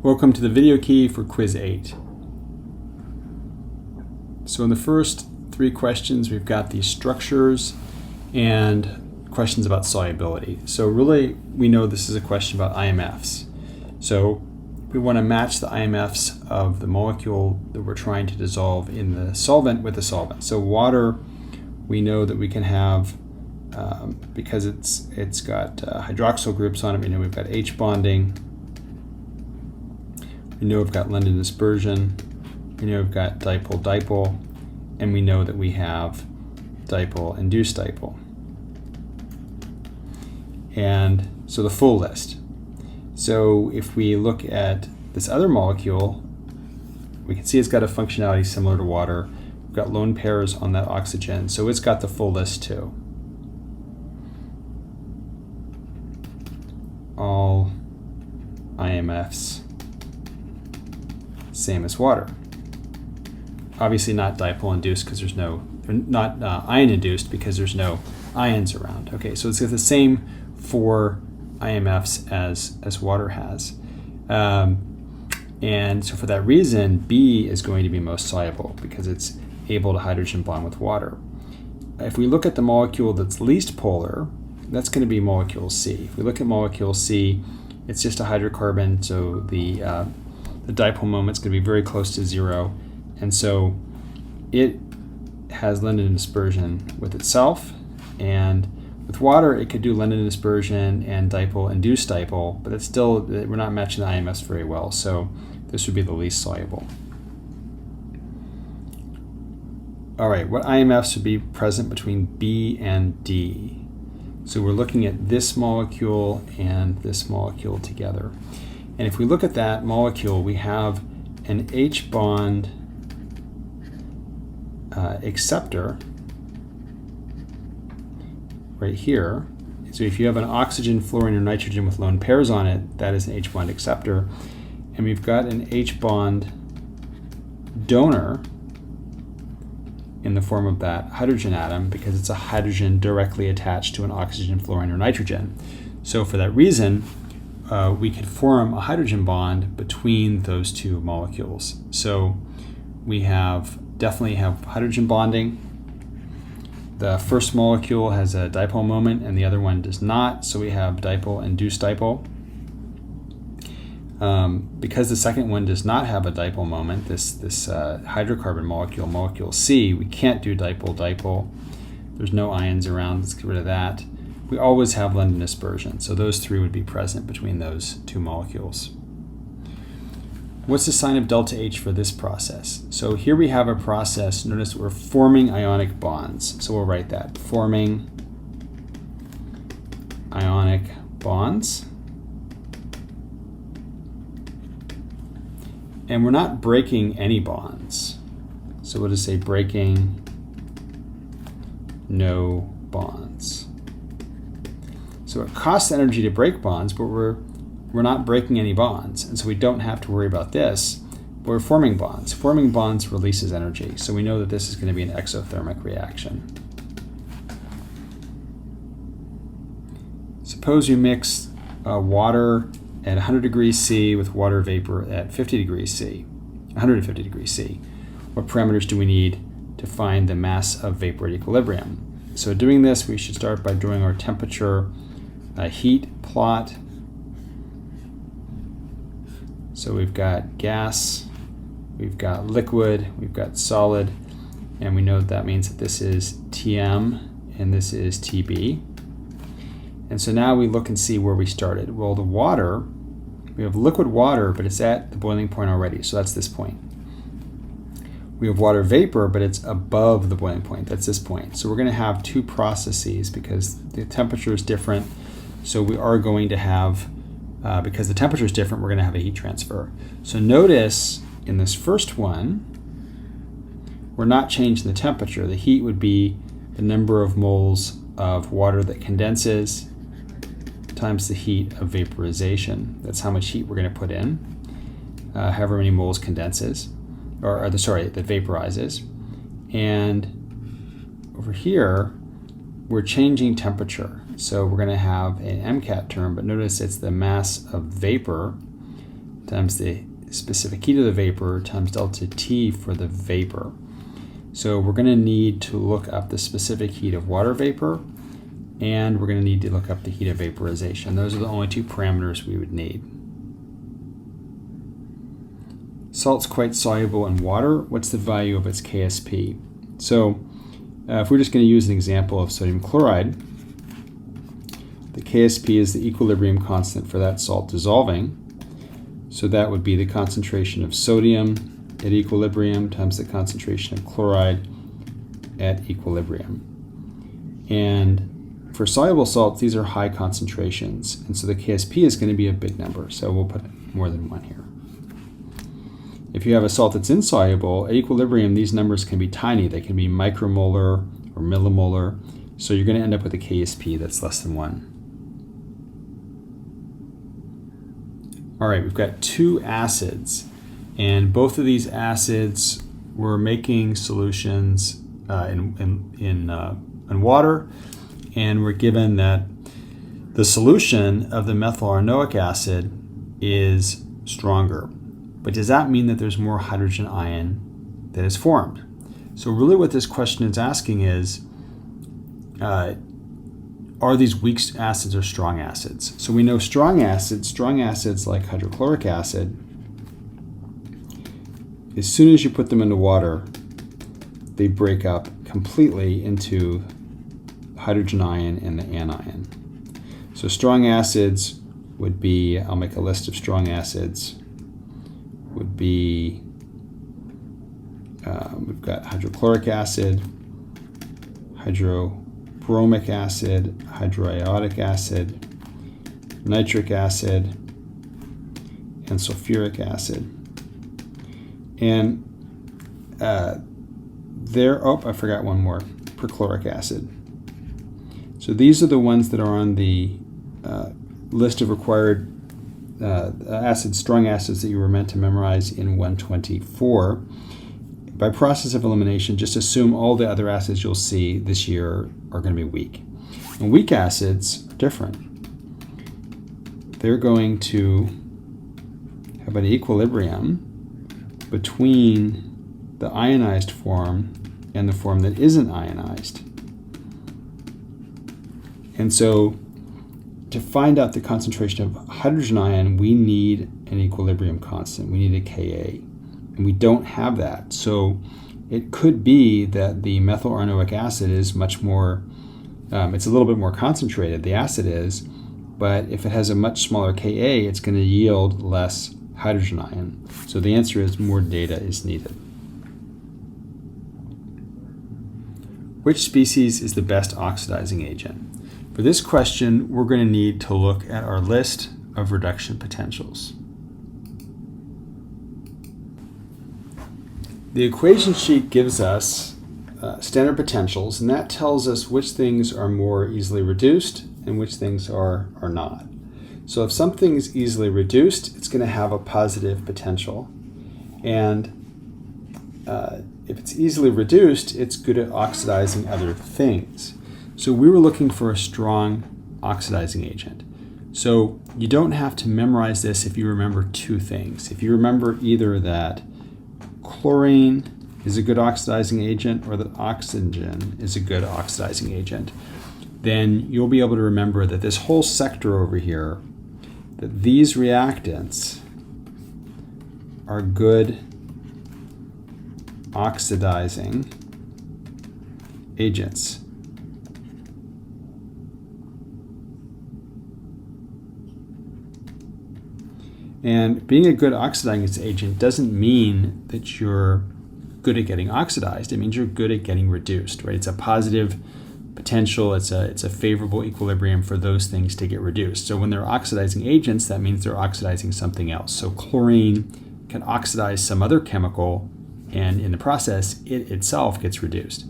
Welcome to the video key for quiz 8. So in the first 3 questions we've got the structures and questions about solubility. So really we know this is a question about IMFs. So we want to match the IMFs of the molecule that we're trying to dissolve in the solvent with the solvent. So water, we know that we can have, because it's got hydroxyl groups on it, we know we've got H bonding. We know we've got London dispersion, we know we've got dipole-dipole, and we know that we have dipole-induced dipole. And so the full list. So if we look at this other molecule, we can see it's got a functionality similar to water. We've got lone pairs on that oxygen, so it's got the full list too. All IMFs same as water. Obviously not dipole-induced because there's no, not ion-induced because there's no ions around. Okay, so it's the same for IMFs as water has. And so for that reason, B is going to be most soluble because it's able to hydrogen bond with water. If we look at the molecule that's least polar, that's going to be molecule C. If we look at molecule C, it's just a hydrocarbon, so the dipole moment's going to be very close to 0, and so it has London dispersion with itself, and with water it could do London dispersion and dipole-induced dipole, but it's still, we're not matching the IMFs very well, so this would be the least soluble. All right, what IMFs would be present between B and D? So we're looking at this molecule and this molecule together. And if we look at that molecule, we have an H bond acceptor right here. So if you have an oxygen, fluorine, or nitrogen with lone pairs on it, that is an H bond acceptor. And we've got an H bond donor in the form of that hydrogen atom because it's a hydrogen directly attached to an oxygen, fluorine, or nitrogen. So for that reason, we could form a hydrogen bond between those two molecules. So we definitely have hydrogen bonding. The first molecule has a dipole moment and the other one does not, so we have dipole-induced dipole. Because the second one does not have a dipole moment, this hydrocarbon molecule C, we can't do dipole-dipole. There's no ions around, let's get rid of that. We always have London dispersion, so those 3 would be present between those 2 molecules. What's the sign of delta H for this process? So here we have a process, notice we're forming ionic bonds. So we'll write that, forming ionic bonds. And we're not breaking any bonds. So we'll just say breaking no bonds. So it costs energy to break bonds, but we're not breaking any bonds, and so we don't have to worry about this. But we're forming bonds. Forming bonds releases energy, so we know that this is going to be an exothermic reaction. Suppose you mix water at 100 degrees C with water vapor at 50 degrees C, 150 degrees C. What parameters do we need to find the mass of vapor at equilibrium? So doing this, we should start by drawing our temperature heat plot. So we've got gas, we've got liquid, we've got solid, and we know that means that this is Tm and this is Tb. And so now we look and see where we started. Well, the water, we have liquid water, but it's at the boiling point already, so that's this point. We have water vapor, but it's above the boiling point, that's this point. So we're going to have 2 processes because the temperature is different. So we are going to have, because the temperature is different, we're going to have a heat transfer. So notice in this first one, we're not changing the temperature. The heat would be the number of moles of water that condenses times the heat of vaporization. That's how much heat we're going to put in, however many moles condenses, that vaporizes. And over here, we're changing temperature. So we're going to have an MCAT term, but notice it's the mass of vapor times the specific heat of the vapor times delta T for the vapor. So we're going to need to look up the specific heat of water vapor, and we're going to need to look up the heat of vaporization. Those are the only two parameters we would need. Salt's quite soluble in water. What's the value of its KSP? So if we're just going to use an example of sodium chloride, the KSP is the equilibrium constant for that salt dissolving. So that would be the concentration of sodium at equilibrium times the concentration of chloride at equilibrium. And for soluble salts, these are high concentrations. And so the KSP is going to be a big number. So we'll put more than 1 here. If you have a salt that's insoluble, at equilibrium, these numbers can be tiny. They can be micromolar or millimolar. So you're going to end up with a KSP that's less than 1. All right, we've got 2 acids. And both of these acids were making solutions in water, and we're given that the solution of the methyl aranoic acid is stronger. But does that mean that there's more hydrogen ion that is formed? So really what this question is asking is, are these weak acids or strong acids? So we know strong acids like hydrochloric acid, as soon as you put them into water, they break up completely into hydrogen ion and the anion. So strong acids would be, I'll make a list of strong acids, would be, we've got hydrochloric acid, hydrobromic acid, hydroiodic acid, nitric acid, and sulfuric acid. And I forgot one more, perchloric acid. So these are the ones that are on the list of required strong acids that you were meant to memorize in 124. By process of elimination, just assume all the other acids you'll see this year are going to be weak. And weak acids are different. They're going to have an equilibrium between the ionized form and the form that isn't ionized. And so to find out the concentration of hydrogen ion, we need an equilibrium constant. We need a Ka. And we don't have that. So it could be that the methyl aranoic acid is much more, it's a little bit more concentrated, the acid is, but if it has a much smaller Ka, it's going to yield less hydrogen ion. So the answer is more data is needed. Which species is the best oxidizing agent? For this question, we're going to need to look at our list of reduction potentials. The equation sheet gives us standard potentials, and that tells us which things are more easily reduced and which things are not. So if something's easily reduced, it's going to have a positive potential. And if it's easily reduced, it's good at oxidizing other things. So we were looking for a strong oxidizing agent. So you don't have to memorize this if you remember 2 things. If you remember either that chlorine is a good oxidizing agent or that oxygen is a good oxidizing agent, then you'll be able to remember that this whole sector over here, that these reactants are good oxidizing agents. And being a good oxidizing agent doesn't mean that you're good at getting oxidized. It means you're good at getting reduced, right? It's a positive potential. It's a favorable equilibrium for those things to get reduced. So when they're oxidizing agents, that means they're oxidizing something else. So chlorine can oxidize some other chemical, and in the process, it itself gets reduced.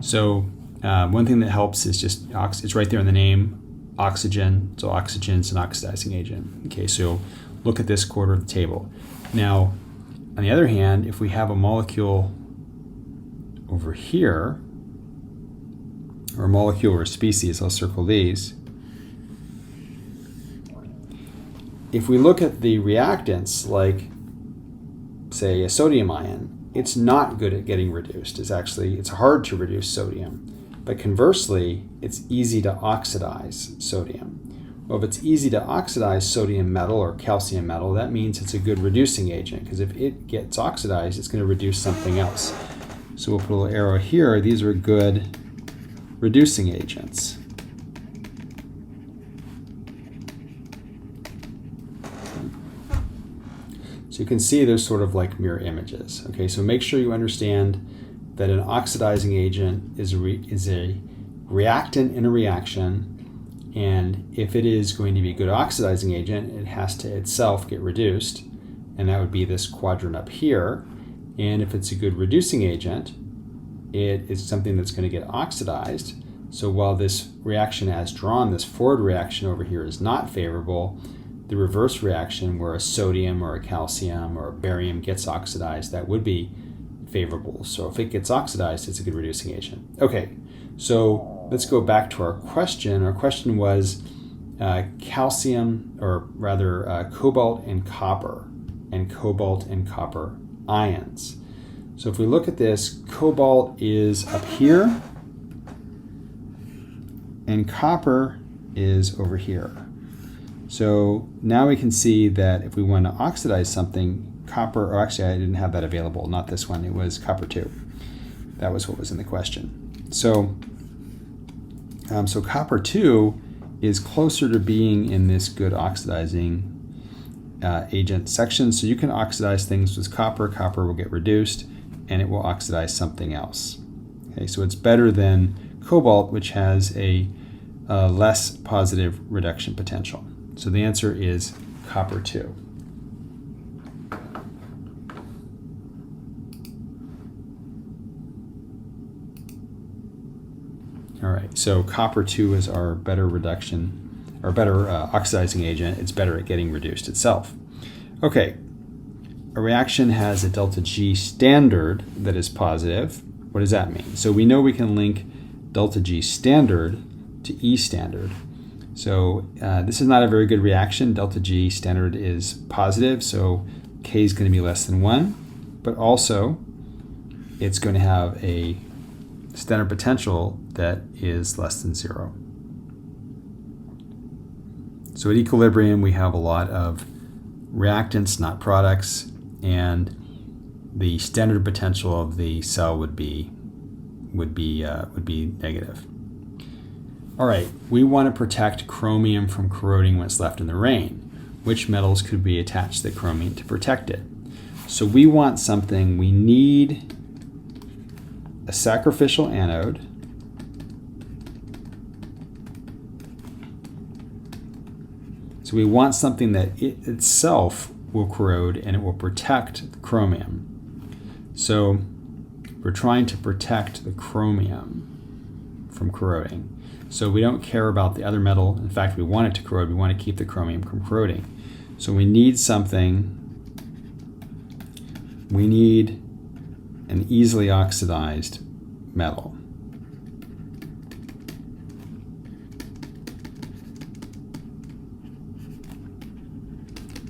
So one thing that helps is just, it's right there in the name, oxygen. So oxygen's an oxidizing agent. Okay, so look at this quarter of the table. Now, on the other hand, if we have a molecule over here, or a molecule or a species, I'll circle these, if we look at the reactants, like say a sodium ion, it's not good at getting reduced. It's hard to reduce sodium. But conversely, it's easy to oxidize sodium. Well, if it's easy to oxidize sodium metal or calcium metal, that means it's a good reducing agent, because if it gets oxidized, it's going to reduce something else. So we'll put a little arrow here. These are good reducing agents. So you can see there's sort of like mirror images. Okay, so make sure you understand that an oxidizing agent is a reactant in a reaction, and if it is going to be a good oxidizing agent, it has to itself get reduced, and that would be this quadrant up here. And if it's a good reducing agent, it is something that's going to get oxidized. So while this reaction as drawn, this forward reaction over here, is not favorable, the reverse reaction where a sodium or a calcium or a barium gets oxidized, that would be favorable. So if it gets oxidized, it's a good reducing agent. Okay, so let's go back to our question. Our question was calcium, or rather cobalt and copper ions. So if we look at this, cobalt is up here and copper is over here. So now we can see that if we want to oxidize something, copper, or actually I didn't have that available, not this one, it was copper 2. That was what was in the question. So, so copper 2 is closer to being in this good oxidizing agent section. So you can oxidize things with copper. Copper will get reduced and it will oxidize something else. Okay, so it's better than cobalt, which has a less positive reduction potential. So the answer is copper 2. All right, so copper 2 is our better reduction, or better oxidizing agent. It's better at getting reduced itself. Okay, a reaction has a delta G standard that is positive. What does that mean? So we know we can link delta G standard to E standard. So this is not a very good reaction. Delta G standard is positive, so K is going to be less than 1, but also it's going to have a standard potential that is less than 0. So at equilibrium, we have a lot of reactants, not products, and the standard potential of the cell would be negative. All right, we want to protect chromium from corroding when it's left in the rain. Which metals could be attached to the chromium to protect it? So we want something, we need a sacrificial anode, so we want something that it itself will corrode and it will protect the chromium. So we're trying to protect the chromium from corroding. So we don't care about the other metal. In fact, we want it to corrode. We want to keep the chromium from corroding. So we need something, we need an easily oxidized metal.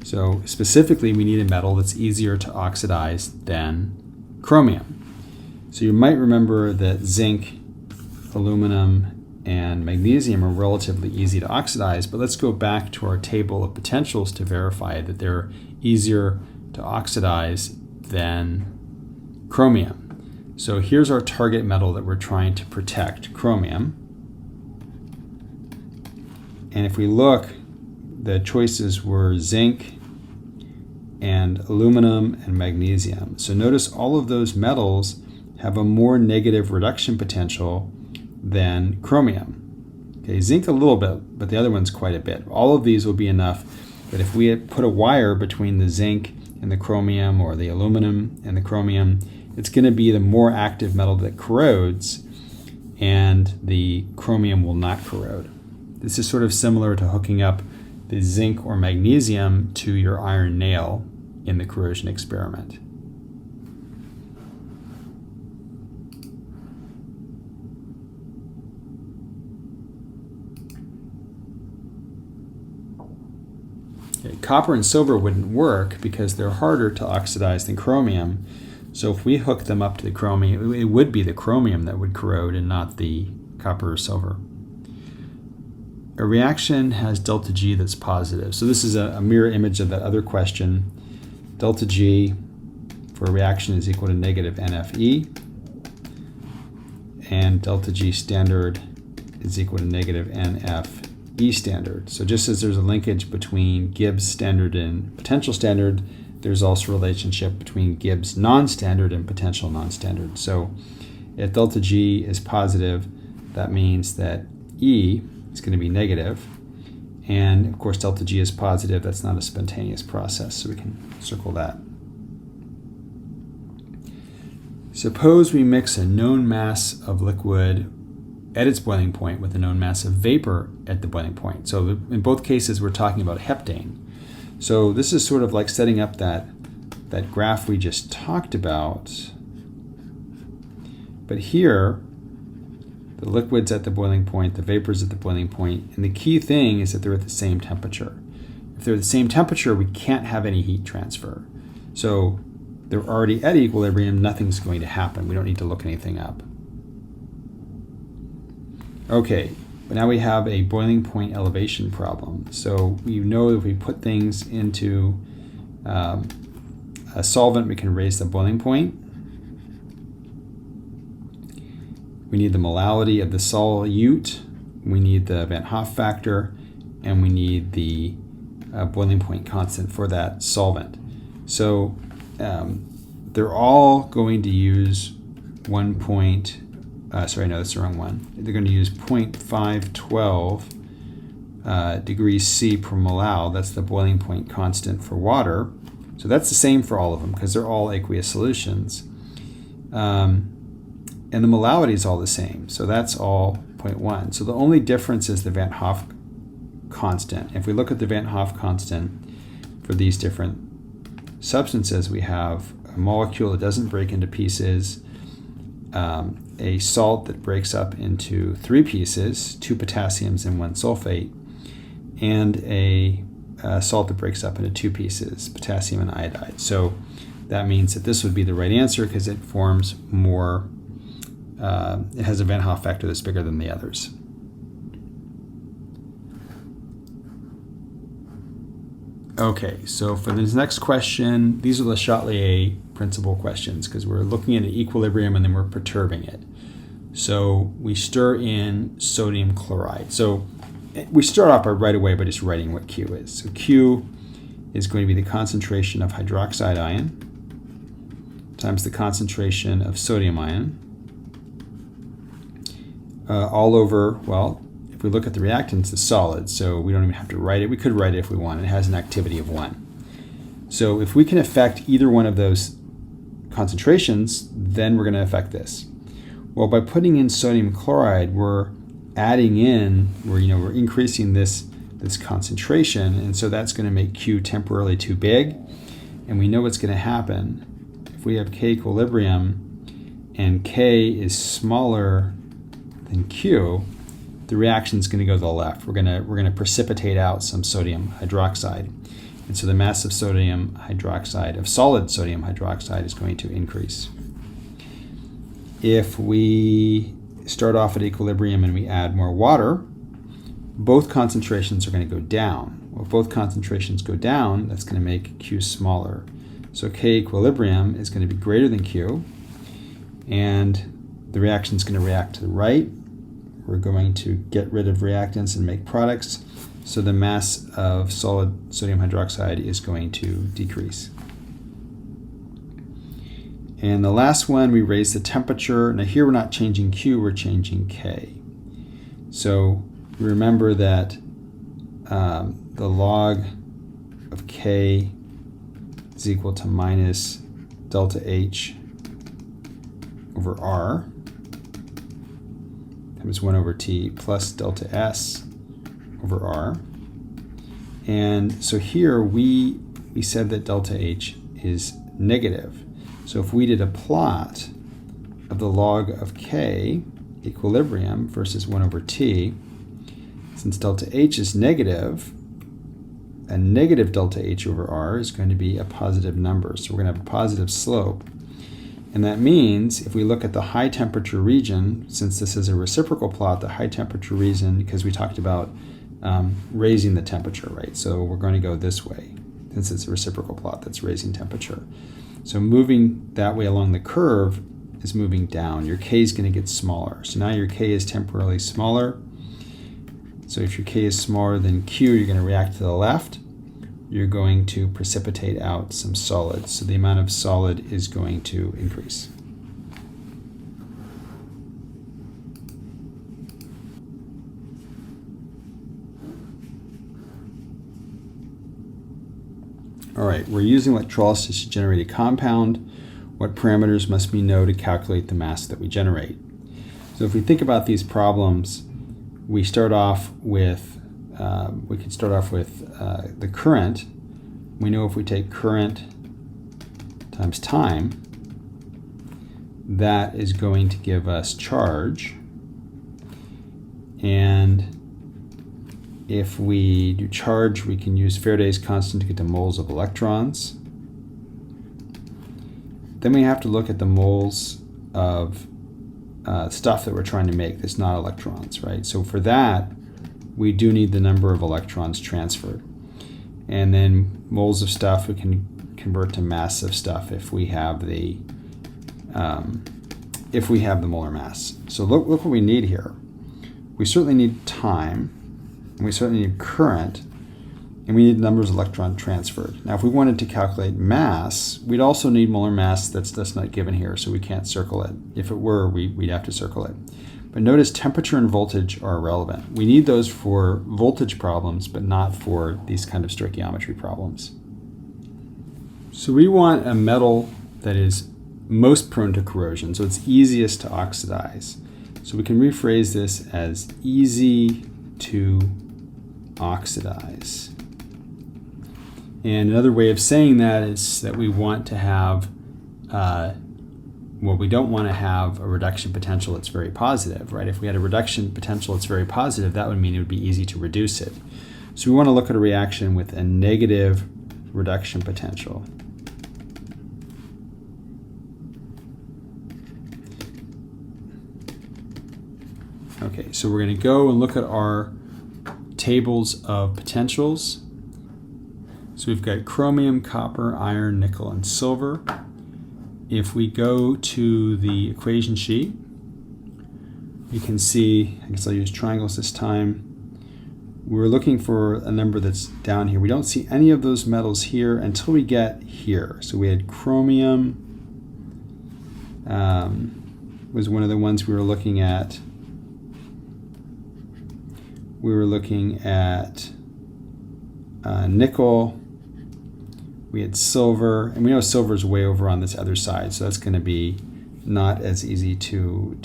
So specifically, we need a metal that's easier to oxidize than chromium. So you might remember that zinc, aluminum, and magnesium are relatively easy to oxidize, but let's go back to our table of potentials to verify that they're easier to oxidize than chromium. So here's our target metal that we're trying to protect, chromium. And if we look, the choices were zinc and aluminum and magnesium. So notice all of those metals have a more negative reduction potential than chromium. Okay, zinc a little bit, but the other one's quite a bit. All of these will be enough that if we had put a wire between the zinc and the chromium, or the aluminum and the chromium, it's going to be the more active metal that corrodes, and the chromium will not corrode. This is sort of similar to hooking up the zinc or magnesium to your iron nail in the corrosion experiment. Okay, copper and silver wouldn't work because they're harder to oxidize than chromium. So if we hook them up to the chromium, it would be the chromium that would corrode and not the copper or silver. A reaction has delta G that's positive. So this is a mirror image of that other question. Delta G for a reaction is equal to negative NFE, and delta G standard is equal to negative NFE standard. So just as there's a linkage between Gibbs standard and potential standard, there's also a relationship between Gibbs non-standard and potential non-standard. So if delta G is positive, that means that E is going to be negative. And of course, delta G is positive. That's not a spontaneous process, so we can circle that. Suppose we mix a known mass of liquid at its boiling point with a known mass of vapor at the boiling point. So in both cases, we're talking about heptane. So this is sort of like setting up that graph we just talked about. But here, the liquid's at the boiling point, the vapor's at the boiling point, and the key thing is that they're at the same temperature. If they're at the same temperature, we can't have any heat transfer. So they're already at equilibrium, nothing's going to happen. We don't need to look anything up. Okay, but now we have a boiling point elevation problem. So we know if we put things into a solvent, we can raise the boiling point. We need the molality of the solute, we need the Van Hoff factor, and we need the boiling point constant for that solvent. So they're all going to use sorry, no, that's the wrong one. They're going to use 0.512 degrees C per molal. That's the boiling point constant for water. So that's the same for all of them because they're all aqueous solutions. And the molality is all the same. So that's all 0.1. So the only difference is the Van Hoff constant. If we look at the Van Hoff constant for these different substances, we have a molecule that doesn't break into pieces, a salt that breaks up into 3 pieces, 2 potassiums and 1 sulfate, and a salt that breaks up into 2 pieces, potassium and iodide. So that means that this would be the right answer because it forms more, it has a Van Hoff factor that's bigger than the others. Okay, so for this next question, these are the Chatellier principle questions because we're looking at an equilibrium and then we're perturbing it. So we stir in sodium chloride. So we start off right away by just writing what Q is. So Q is going to be the concentration of hydroxide ion times the concentration of sodium ion all over, well, if we look at the reactants, it's solid, so we don't even have to write it. We could write it if we want. It has an activity of 1. So if we can affect either one of those concentrations, then we're going to affect this. Well, by putting in sodium chloride, we're adding in, we're increasing this concentration, and so that's going to make Q temporarily too big. And we know what's going to happen. If we have K equilibrium and K is smaller than Q, the reaction is going to go to the left. We're going to precipitate out some sodium hydroxide. And so the mass of sodium hydroxide, of solid sodium hydroxide, is going to increase. If we start off at equilibrium and we add more water, both concentrations are going to go down. Well, if both concentrations go down, that's going to make Q smaller. So K equilibrium is going to be greater than Q, and the reaction is going to react to the right. We're going to get rid of reactants and make products, so the mass of solid sodium hydroxide is going to decrease. And the last one, we raise the temperature. Now here we're not changing Q, we're changing K. So remember that the log of K is equal to minus delta H over R times 1 over T plus delta S over R. And so here we said that delta H is negative. So if we did a plot of the log of K equilibrium versus 1 over T, since delta H is negative, a negative delta H over R is going to be a positive number. So we're going to have a positive slope. And that means if we look at the high temperature region, since this is a reciprocal plot, the high temperature region, because we talked about raising the temperature, right? So we're going to go this way, since it's a reciprocal plot that's raising temperature. So moving that way along the curve is moving down. Your K is going to get smaller. So now your K is temporarily smaller. So if your K is smaller than Q, you're going to react to the left. You're going to precipitate out some solids. So the amount of solid is going to increase. All right, we're using electrolysis to generate a compound. What parameters must we know to calculate the mass that we generate? So if we think about these problems, we start off with the current. We know if we take current times time, that is going to give us charge. And if we do charge, we can use Faraday's constant to get the moles of electrons. Then we have to look at the moles of stuff that we're trying to make that's not electrons, right? So for that, we do need the number of electrons transferred. And then moles of stuff we can convert to mass of stuff if we have the molar mass. So look what we need here. We certainly need time, and we certainly need current, and we need numbers of electrons transferred. Now if we wanted to calculate mass, we'd also need molar mass that's not given here, so we can't circle it. If it were, we'd have to circle it. But notice temperature and voltage are irrelevant. We need those for voltage problems, but not for these kind of stoichiometry problems. So we want a metal that is most prone to corrosion, so it's easiest to oxidize. So we can rephrase this as easy to oxidize. And another way of saying that is that we want to have we don't want to have a reduction potential that's very positive, right? If we had a reduction potential that's very positive, that would mean it would be easy to reduce it. So we want to look at a reaction with a negative reduction potential. Okay, so we're going to go and look at our tables of potentials. So we've got chromium, copper, iron, nickel, and silver. If we go to the equation sheet, you can see, I guess I'll use triangles this time. We're looking for a number that's down here. We don't see any of those metals here until we get here. So we had chromium, was one of the ones we were looking at. We were looking at nickel. We had silver, and we know silver is way over on this other side, so that's going to be not as easy to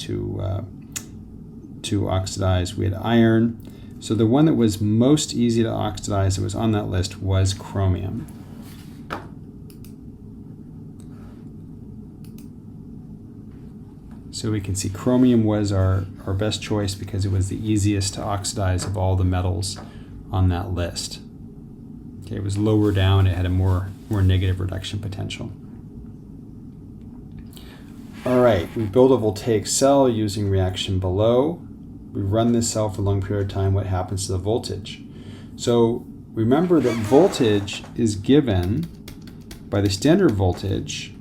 oxidize. We had iron. So the one that was most easy to oxidize that was on that list was chromium. So we can see chromium was our best choice because it was the easiest to oxidize of all the metals on that list. Okay, it was lower down, it had a more negative reduction potential. All right, we build a voltaic cell using reaction below. We run this cell for a long period of time. What happens to the voltage? So remember that voltage is given by the standard voltage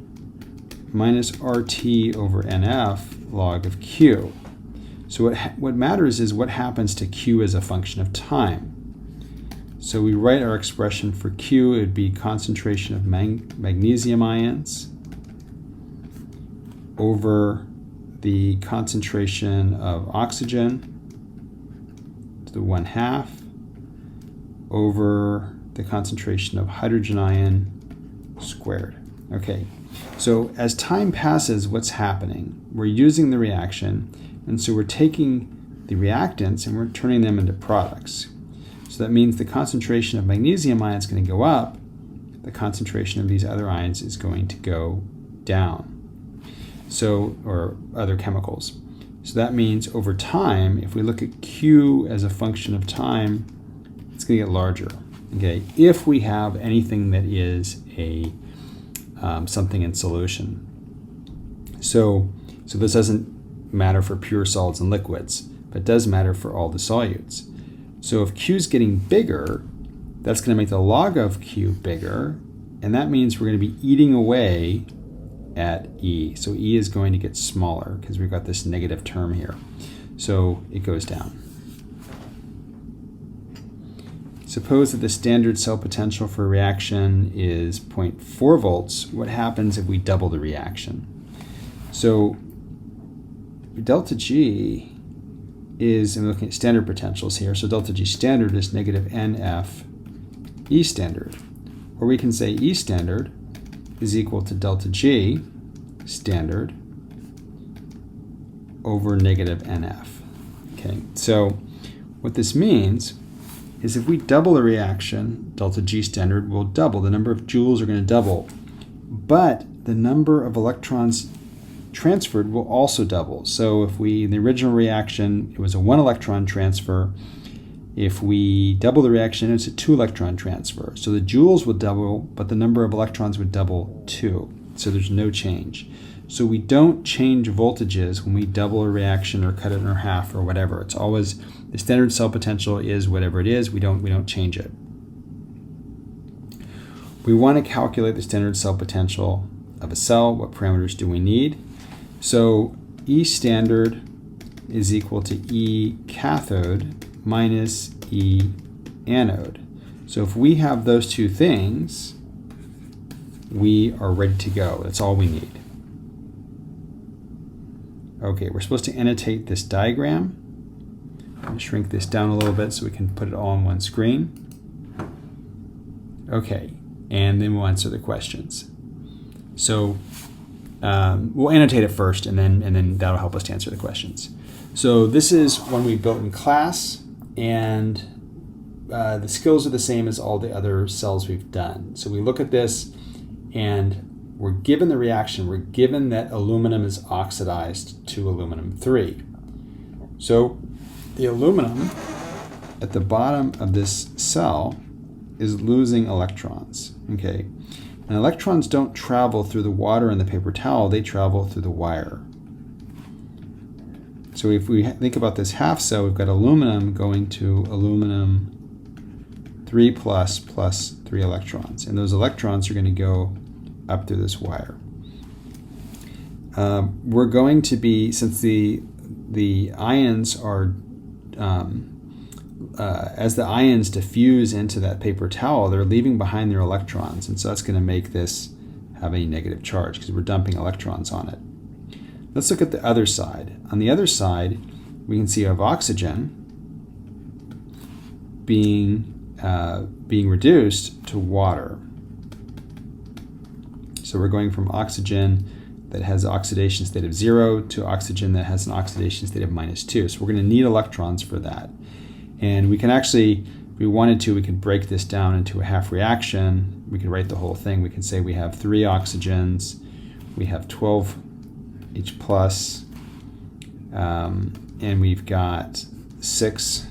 minus RT over NF log of Q. So what matters is what happens to Q as a function of time. So we write our expression for Q, it would be concentration of magnesium ions over the concentration of oxygen to the 1/2 over the concentration of hydrogen ion squared. Okay, so as time passes, what's happening? We're using the reaction, and so we're taking the reactants and we're turning them into products. So that means the concentration of magnesium ions is going to go up, the concentration of these other ions is going to go down. So, or other chemicals. So that means over time, if we look at Q as a function of time, it's going to get larger. okay, if we have anything that is a something in solution. So this doesn't matter for pure solids and liquids, but it does matter for all the solutes. So if Q is getting bigger, that's going to make the log of Q bigger, and that means we're going to be eating away at E. So E is going to get smaller because we've got this negative term here. So it goes down. Suppose that the standard cell potential for a reaction is 0.4 volts. What happens if we double the reaction? So delta G is, I'm looking at standard potentials here, so delta G standard is negative NF E standard. Or we can say E standard is equal to delta G standard over negative NF. Okay, so what this means is if we double the reaction, delta G standard will double. The number of joules are going to double, but the number of electrons transferred will also double. So if we, in the original reaction, it was a 1 electron transfer. If we double the reaction, it's a 2 electron transfer. So the joules would double, but the number of electrons would double too. So there's no change. So we don't change voltages when we double a reaction or cut it in half or whatever. It's always, the standard cell potential is whatever it is. We don't change it. We want to calculate the standard cell potential of a cell. What parameters do we need? So E standard is equal to E cathode minus E anode. So if we have those two things, we are ready to go. That's all we need. Okay, we're supposed to annotate this diagram. I'm going to shrink this down a little bit so we can put it all on one screen. Okay, and then we'll answer the questions. So we'll annotate it first, and then that'll help us to answer the questions. So this is one we built in class, and the skills are the same as all the other cells we've done. So we look at this, and we're given the reaction. We're given that aluminum is oxidized to aluminum 3. So the aluminum at the bottom of this cell is losing electrons. Okay, and electrons don't travel through the water and the paper towel, they travel through the wire. So if we think about this half cell, we've got aluminum going to aluminum 3 plus 3 electrons, and those electrons are going to go up through this wire. We're going to be, since the ions are, as the ions diffuse into that paper towel, they're leaving behind their electrons, and so that's going to make this have a negative charge because we're dumping electrons on it. Let's look at the other side. On the other side, we can see you have oxygen being reduced to water. So we're going from oxygen that has an oxidation state of 0 to oxygen that has an oxidation state of -2. So we're going to need electrons for that. And we can actually, if we wanted to, we could break this down into a half reaction. We could write the whole thing. We can say we have 3 oxygens, we have 12 H+, and we've got 6